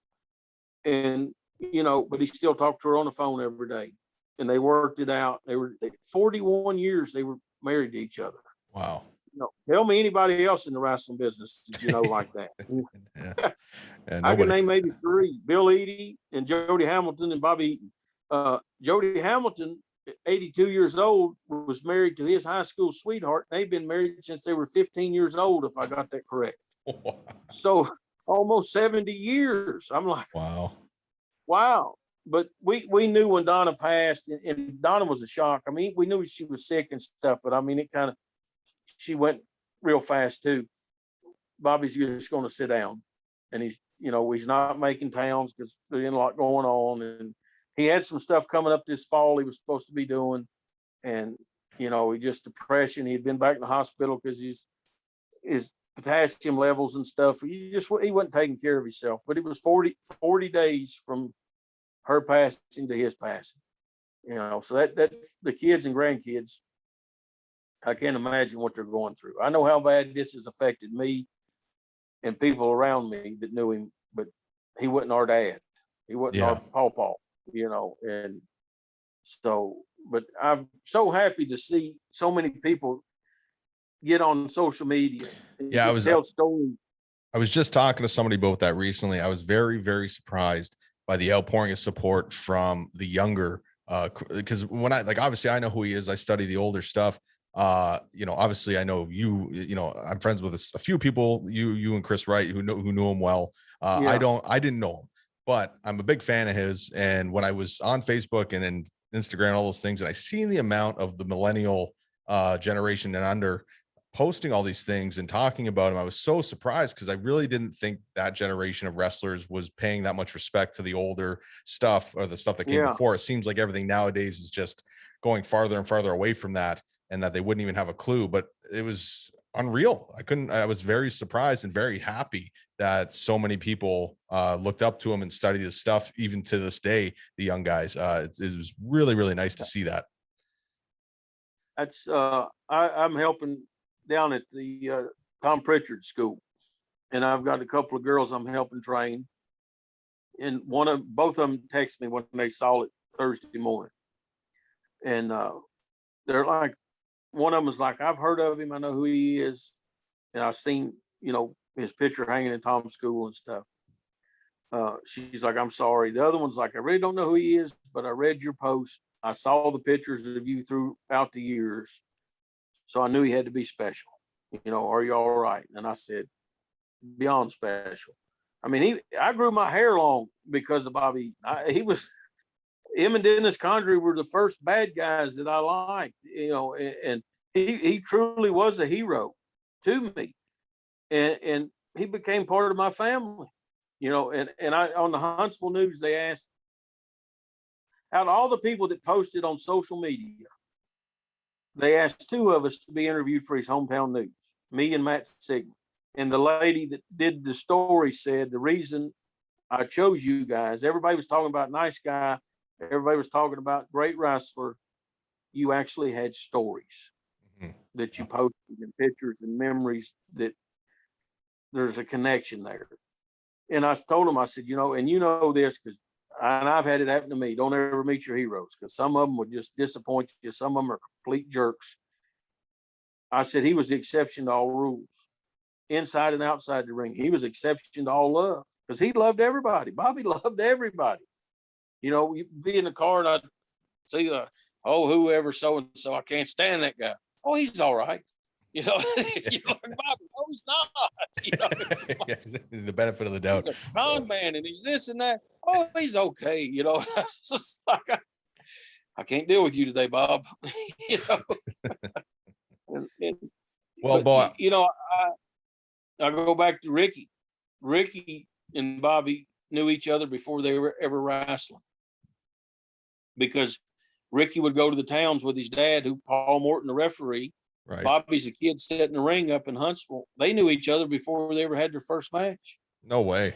And you know, but he still talked to her on the phone every day, and they worked it out. They were 41 years they were married to each other. Wow. You know, tell me anybody else in the wrestling business that you know like that. Yeah. And I can nobody. name maybe three: Bill Eaton and Jody Hamilton and Bobby Eaton. Jody Hamilton, 82 years old, was married to his high school sweetheart. They've been married since they were 15 years old, if I got that correct. So almost 70 years. I'm like, Wow. wow. But we knew when Donna passed, and Donna was a shock. I mean, we knew she was sick and stuff, but I mean, it kind of, she went real fast too. Bobby's just going to sit down, and he's, you know, he's not making towns because there's a lot going on, and he had some stuff coming up this fall he was supposed to be doing, and you know, he just depression. He'd been back in the hospital because his potassium levels and stuff. He wasn't taking care of himself. But it was 40 days from her passing to his passing. You know, so that the kids and grandkids, I can't imagine what they're going through. I know how bad this has affected me and people around me that knew him, but he wasn't our dad. He wasn't Yeah. our pawpaw, you know, and so, but I'm so happy to see so many people get on social media and Yeah. just tell stories. I was just talking to somebody about that recently. I was very, very surprised by the outpouring of support from the younger, because when I, like, obviously I know who he is. I study the older stuff. You know, obviously I know you know, I'm friends with a few people, you and Chris Wright, who knew him well. Yeah. I didn't know him, but I'm a big fan of his. And when I was on Facebook and in Instagram, all those things, and I seen the amount of the millennial generation and under posting all these things and talking about him, I was so surprised because I really didn't think that generation of wrestlers was paying that much respect to the older stuff or the stuff that came Yeah. before. It seems like everything nowadays is just going farther and farther away from that, and that they wouldn't even have a clue. But it was unreal. I was very surprised and very happy that so many people looked up to him and studied his stuff, even to this day, the young guys. It was really, really nice to see that. That's I'm helping down at the Tom Pritchard School, and I've got a couple of girls I'm helping train. And both of them text me when they saw it Thursday morning, and they're like, one of them is like, I've heard of him, I know who he is, and I've seen, you know, his picture hanging in Tom's school and stuff. She's like, I'm sorry. The other one's like, I really don't know who he is, but I read your post. I saw the pictures of you throughout the years, so I knew he had to be special. You know, are you all right? And I said, beyond special. I mean, I grew my hair long because of Bobby. Him and Dennis Condrey were the first bad guys that I liked, you know, and he truly was a hero to me. And he became part of my family, you know, and I, on the Huntsville News, they asked, out of all the people that posted on social media, they asked two of us to be interviewed for his hometown news, me and Matt Sigmund. And the lady that did the story said, the reason I chose you guys, everybody was talking about nice guy, everybody was talking about great wrestler. You actually had stories that you posted and pictures and memories that there's a connection there. And I told him, I said, and this because, and I've had it happen to me. Don't ever meet your heroes because some of them will just disappoint you. Some of them are complete jerks. I said he was the exception to all rules, inside and outside the ring. He was exception to all love because he loved everybody. Bobby loved everybody. You'd be in the car and I'd see whoever so and so. I can't stand that guy. Oh, he's all right. Like Bobby. Oh, he's not. The benefit of the doubt. He's a con man and he's this and that. Oh, he's okay. It's just like I can't deal with you today, Bob. Well, boy, I go back to Ricky. Ricky and Bobby knew each other before they were ever wrestling, because Ricky would go to the towns with his dad, who Paul Morton, the referee. Right. Bobby's a kid setting the ring up in Huntsville. They knew each other before they ever had their first match. No way.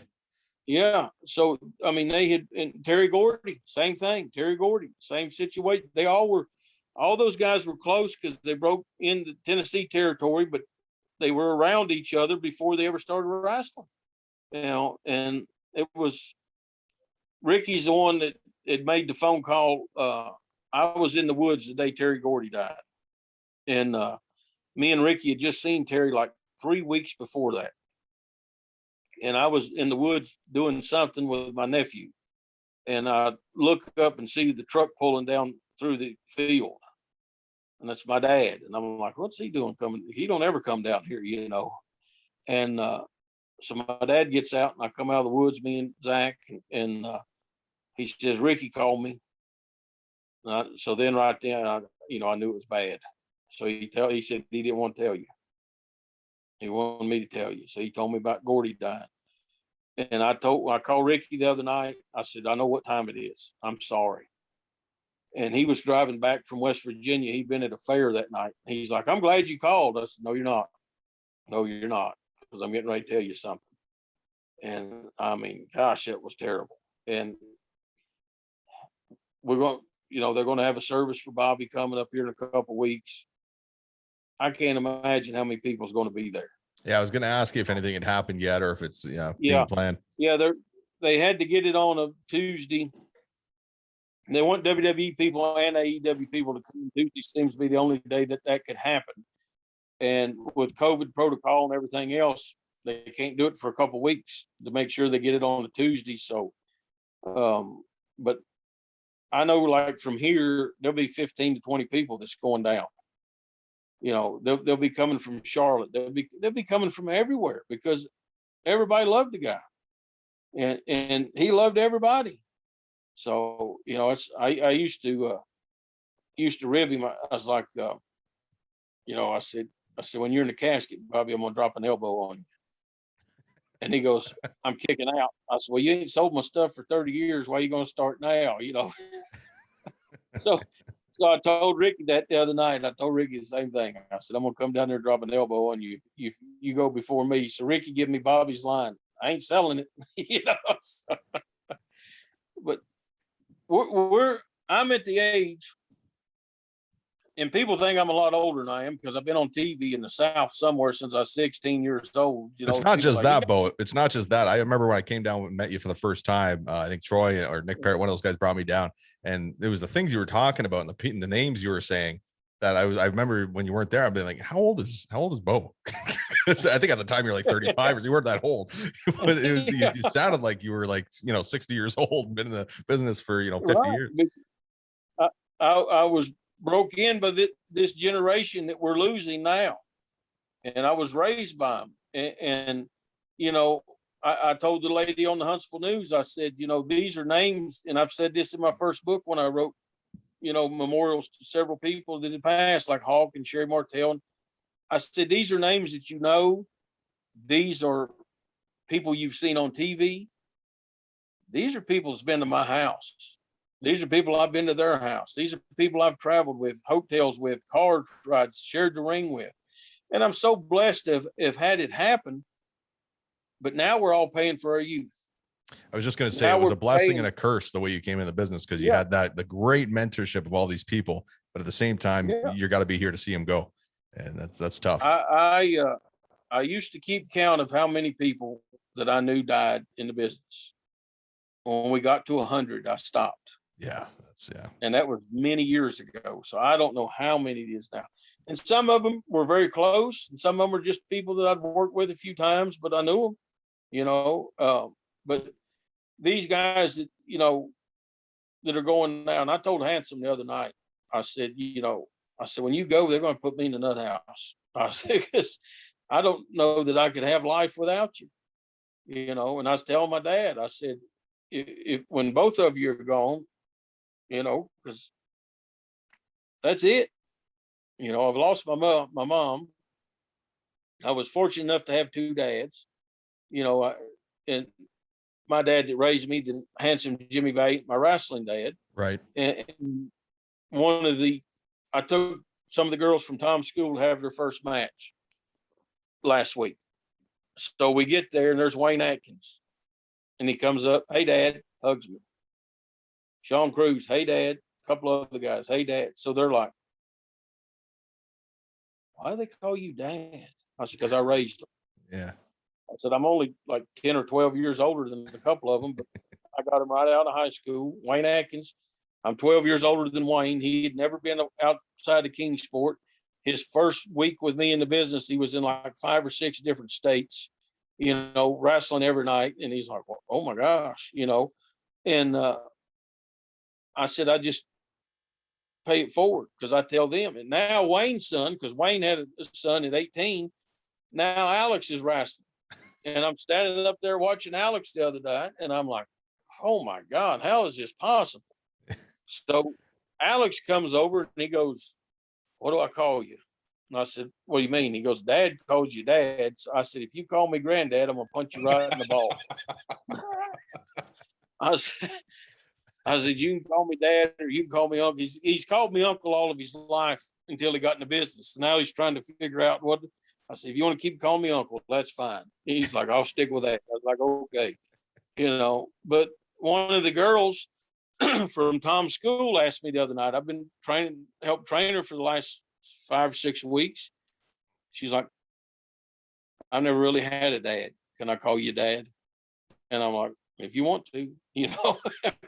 Yeah. So, I mean, they had, and Terry Gordy, same thing. Terry Gordy, same situation. They all those guys were close because they broke into Tennessee territory, but they were around each other before they ever started wrestling. And it was Ricky's the one that had made the phone call. I was in the woods the day Terry Gordy died. And me and Ricky had just seen Terry like 3 weeks before that. And I was in the woods doing something with my nephew. And I look up and see the truck pulling down through the field. And that's my dad. And I'm like, what's he doing coming? He don't ever come down here, And so my dad gets out and I come out of the woods, me and Zach, and he says, Ricky called me. So then right then, I knew it was bad. So he said he didn't want to tell you. He wanted me to tell you. So he told me about Gordy dying. And I called Ricky the other night. I said, I know what time it is. I'm sorry. And he was driving back from West Virginia. He'd been at a fair that night. He's like, I'm glad you called. I said, no, you're not. No, you're not. Because I'm getting ready to tell you something. And I mean, gosh, that was terrible. And we're going, they're going to have a service for Bobby coming up here in a couple of weeks. I can't imagine how many people is going to be there. Yeah, I was going to ask you if anything had happened yet, or if it's being planned. Yeah, they had to get it on a Tuesday. And they want WWE people and AEW people to come. Tuesday seems to be the only day that could happen. And with COVID protocol and everything else, they can't do it for a couple of weeks to make sure they get it on a Tuesday. So, but I know, like, from here, there'll be 15 to 20 people that's going down. They'll be coming from Charlotte. They'll be coming from everywhere because everybody loved the guy, and he loved everybody. So I used to rib him. I was like, I said when you're in the casket, Bobby, I'm gonna drop an elbow on you. And he goes, I'm kicking out. I said, well, you ain't sold my stuff for 30 years. Why are you gonna start now? So I told Ricky that the other night. I told Ricky the same thing. I said, I'm going to come down there and drop an elbow on you. You go before me. So Ricky give me Bobby's line. I ain't selling it, So, but I'm at the age, and people think I'm a lot older than I am because I've been on TV in the South somewhere since I was 16 years old. It's not just that, Beau. It's not just that. I remember when I came down and met you for the first time. I think Troy or Nick Parrott, one of those guys, brought me down, and it was the things you were talking about and the names you were saying that I remember when you weren't there. I've been like, how old is Beau? I think at the time you're like 35, or you weren't that old. But it was you sounded like you were like 60 years old, been in the business for 50 years. I was broke in by this generation that we're losing now, and I was raised by them. And I told the lady on the Huntsville News, I said, these are names, and I've said this in my first book when I wrote, memorials to several people that had passed, like Hawk and Sherry Martell. I said, these are names that these are people you've seen on TV. These are people that's been to my house. These are people I've been to their house. These are people I've traveled with, hotels with, car rides, shared the ring with. And I'm so blessed to have had it happen. But now we're all paying for our youth. I was just going to say, it was a blessing and a curse the way you came in the business, because you had the great mentorship of all these people, but at the same time, you got to be here to see them go. And that's tough. I used to keep count of how many people that I knew died in the business. When we got to 100, I stopped. Yeah. And that was many years ago. So I don't know how many it is now. And some of them were very close, and some of them were just people that I'd worked with a few times, but I knew them, you know. But these guys that, you know, that are going now, and I told Handsome the other night, I said, you know, I said, when you go, they're going to put me in the nut house. I said, because I don't know that I could have life without you, you know. And I was telling my dad, I said, if when both of you are gone, you know, because that's it. You know, I've lost my mom. I was fortunate enough to have two dads, you know, and my dad that raised me, the handsome Jimmy Bay, my wrestling dad. Right. And I took some of the girls from Tom's school to have their first match last week. So we get there and there's Wayne Atkins, and he comes up, "Hey Dad," hugs me. Sean Cruz, "Hey Dad." A couple of other guys, "Hey Dad." So they're like, "Why do they call you Dad?" I said, "Because I raised them." Yeah. I said, "I'm only like 10 or 12 years older than a couple of them, but I got them right out of high school." Wayne Atkins, I'm 12 years older than Wayne. He had never been outside of Kingsport. His first week with me in the business, he was in like 5 or 6 different states, you know, wrestling every night. And he's like, well, "Oh my gosh," you know. And I said, "I just pay it forward," because I tell them. And now Wayne's son, because Wayne had a son at 18, now Alex is wrestling. And I'm standing up there watching Alex the other night, and I'm like, "Oh my God, how is this possible?" So Alex comes over and he goes, "What do I call you?" And I said, "What do you mean?" He goes, "Dad calls you Dad." So I said, "If you call me Granddad, I'm gonna punch you right in the ball." I said, "You can call me Dad or you can call me Uncle." He's called me Uncle all of his life until he got in the business. Now he's trying to figure out what. I said, "If you want to keep calling me Uncle, that's fine." He's like, "I'll stick with that." I was like, "Okay," you know. But one of the girls from Tom's school asked me the other night. I've been help train her for the last 5 or 6 weeks. She's like, "I've never really had a dad. Can I call you Dad?" And I'm like, "If you want to," you know.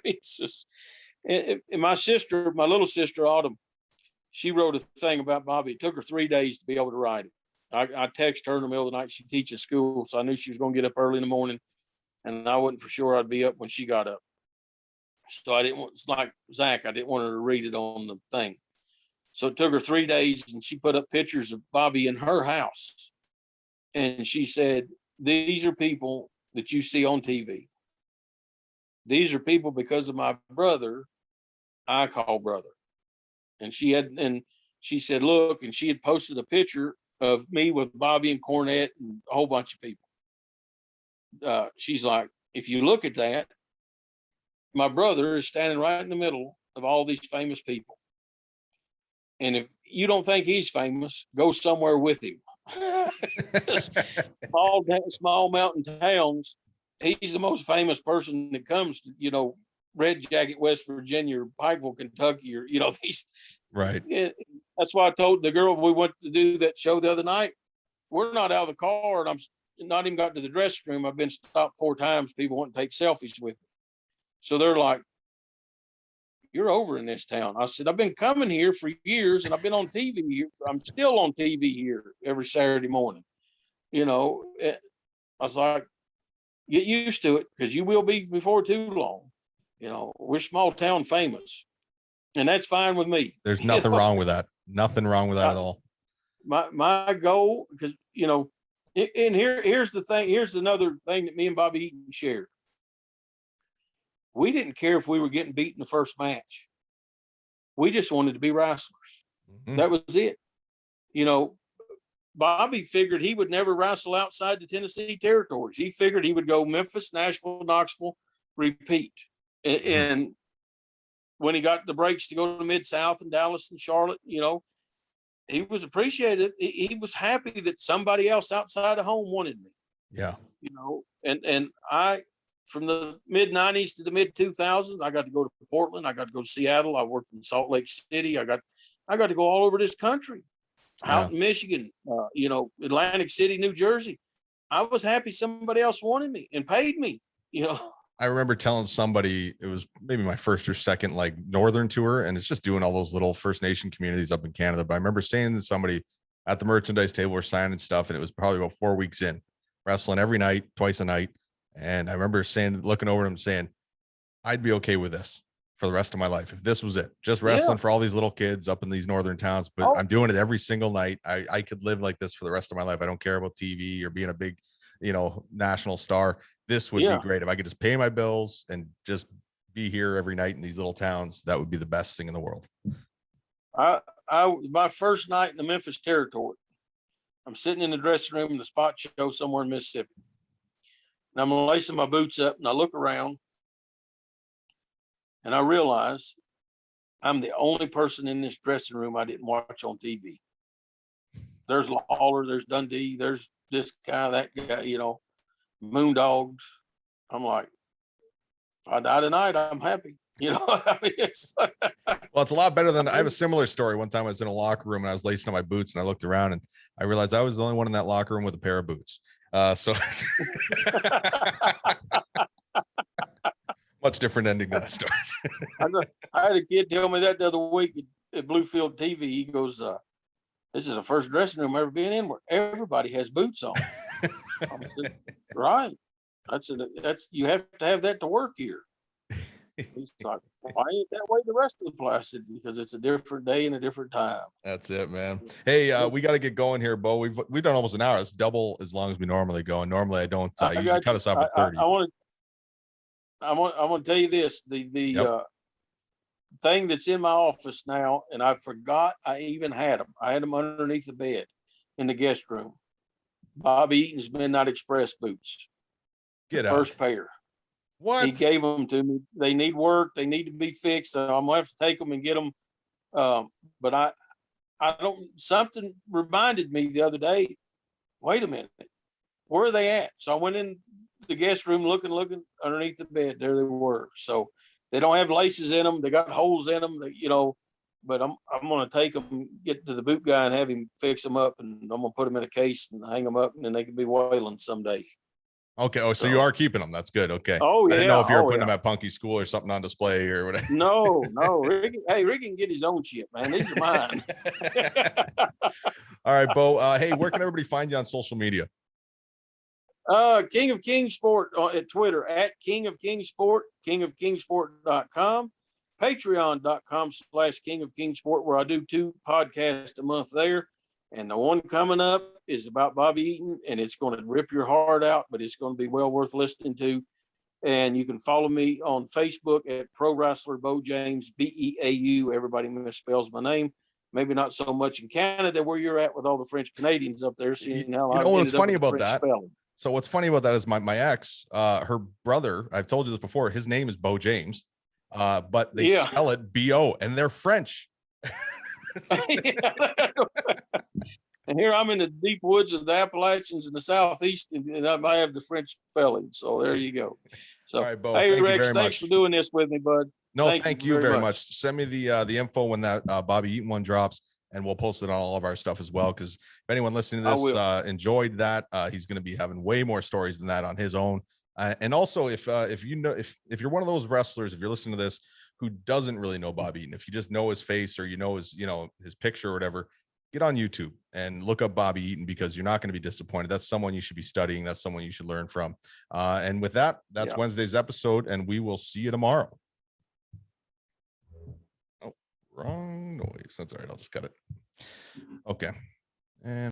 It's just, and my sister, my little sister Autumn, she wrote a thing about Bobby. It took her 3 days to be able to write it. I texted her in the middle of the night. She teaches school, so I knew she was going to get up early in the morning, and I wasn't for sure I'd be up when she got up. So I didn't want, it's like Zach, I didn't want her to read it on the thing. So it took her 3 days, and she put up pictures of Bobby in her house. And she said, "These are people that you see on TV. These are people because of my brother, I call brother." And she said, "Look," and she had posted a picture of me with Bobby and Cornette and a whole bunch of people. She's like, "If you look at that, my brother is standing right in the middle of all these famous people. And if you don't think he's famous, go somewhere with him." Small mountain towns, he's the most famous person that comes to, you know, Red Jacket, West Virginia, or Pikeville, Kentucky, or, you know, these. Right. That's why I told the girl we went to do that show the other night, we're not out of the car, and I'm not even got to the dressing room. I've been stopped 4 times. People want to take selfies with me. So they're like, "You're over in this town." I said, "I've been coming here for years, and I've been on TV here. I'm still on TV here every Saturday morning." You know, I was like, "Get used to it, because you will be before too long." You know, we're small town famous, and that's fine with me. There's nothing wrong with that. Nothing wrong with that at all. My goal, because, you know, and here's the thing. Here's another thing that me and Bobby Eaton shared. We didn't care if we were getting beat in the first match. We just wanted to be wrestlers. Mhm. That was it. You know, Bobby figured he would never wrestle outside the Tennessee territories. He figured he would go Memphis, Nashville, Knoxville, repeat. And when he got the breaks to go to Mid-South and Dallas and Charlotte, you know, he was appreciated. He was happy that somebody else outside of home wanted me. Yeah. You know, and I, from the mid-90s to the mid-2000s, I got to go to Portland. I got to go to Seattle. I worked in Salt Lake City. I got to go all over this country. Houghton, Michigan, you know, Atlantic City, New Jersey. I was happy somebody else wanted me and paid me, you know. I remember telling somebody, it was maybe my first or second like northern tour, and it's just doing all those little First Nation communities up in Canada. But I remember saying to somebody at the merchandise table, we're signing stuff, and it was probably about 4 weeks in, wrestling every night, twice a night. And I remember saying, looking over at him saying, I'd be okay with this for the rest of my life if this was it. Just Yeah. wrestling for all these little kids up in these northern towns, but Oh, I'm doing it every single night. I could live like this for the rest of my life. I don't care about TV or being a big, national star. This would be yeah. great if I could just pay my bills and just be here every night in these little towns. That would be the best thing in the world. My first night in the Memphis territory, I'm sitting in the dressing room in the spot show somewhere in Mississippi. And I'm lacing my boots up and I look around and I realize I'm the only person in this dressing room I didn't watch on TV. There's Lawler, there's Dundee, there's this guy, that guy, Moondogs. I'm like, if I die tonight, I'm happy. I mean, Well, it's a lot better than I have a similar story. One time I was in a locker room and I was lacing up my boots and I looked around and I realized I was the only one in that locker room with a pair of boots. So much different ending to that story. I had a kid tell me that the other week at Bluefield TV. He goes, this is the first dressing room I've ever been in where everybody has boots on. I said, right. That's you have to have that to work here. He's like, why ain't that way the rest of the place? I said, because it's a different day and a different time. That's it, man. Hey, we got to get going here, Beau. We've done almost an hour. It's double as long as we normally go. And normally I don't usually cut us off at 30. I want to tell you this. The thing that's in my office now, and I forgot I even had them. I had them underneath the bed in the guest room. Bobby Eaton's Midnight Express boots. Get the out. First pair. What? He gave them to me. They need work. They need to be fixed. So I'm gonna have to take them and get them. But I don't. Something reminded me the other day. Wait a minute, where are they at? So I went in the guest room, looking underneath the bed. There they were. So they don't have laces in them. They got holes in them. But I'm gonna take them, get to the boot guy, and have him fix them up, and I'm gonna put them in a case and hang them up, and then they can be wailing someday. Okay. Oh, so you are keeping them. That's good. Okay. Oh yeah. I didn't know if you were putting them at Punky School or something on display or whatever. No. Ricky can get his own shit, man. These are mine. All right, Beau. Hey, where can everybody find you on social media? King of King Sport at Twitter at King of King Sport, kingofkingsport.com, patreon.com/King of King Sport, where I do 2 podcasts a month there. And the one coming up is about Bobby Eaton, and it's going to rip your heart out, but it's going to be well worth listening to. And you can follow me on Facebook at Pro Wrestler Beau James, Beau. Everybody misspells my name. Maybe not so much in Canada where you're at with all the French Canadians up there. Seeing how what's funny about that? Spelling. So what's funny about that is my ex, her brother, I've told you this before, his name is Beau James, but they spell it B-O, and they're French. And here I'm in the deep woods of the Appalachians in the Southeast, and I have the French spelling. So there you go. So, all right, Beau, hey, thank Rex, you very thanks much for doing this with me, bud. No, thank you very much. Send me the info when that Bobby Eaton one drops, and we'll post it on all of our stuff as well. Because if anyone listening to this enjoyed that, he's going to be having way more stories than that on his own. And also, if you're one of those wrestlers, if you're listening to this who doesn't really know Bobby Eaton, if you just know his face or his picture or whatever, get on YouTube and look up Bobby Eaton, because you're not going to be disappointed. That's someone you should be studying. That's someone you should learn from. And with that, that's Wednesday's episode, and we will see you tomorrow. Oh, wrong noise. That's all right. I'll just cut it. Okay. And